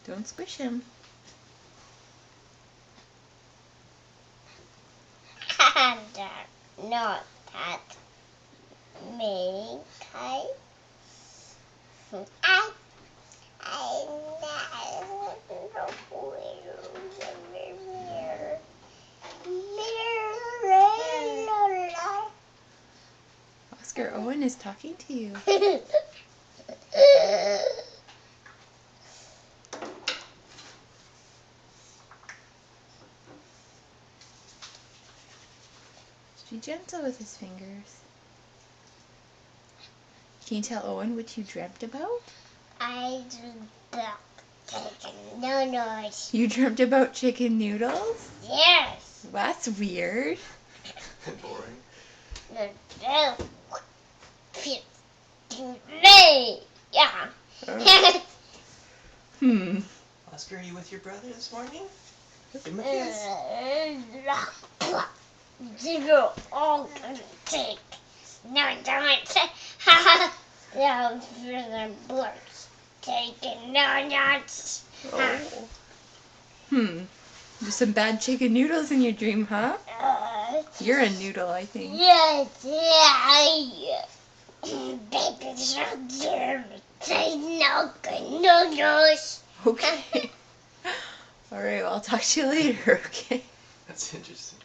Don't squish him. Not that me, okay? Oscar, Owen is talking to you. Be gentle with his fingers. Can you tell Owen what you dreamt about? I dreamt about chicken noodles. You dreamt about chicken noodles? Yes. That's weird. Boring. Yeah. Oh. Oscar, are you with your brother this morning? Give him a kiss. You're all gonna take. No, don't. No, for the birds. Taking donuts. Oh. There's some bad chicken noodles in your dream, huh? You're a noodle, I think. Yes, yeah. Baby shark, say no noodles. Okay. Alright, well, I'll talk to you later, okay? That's interesting.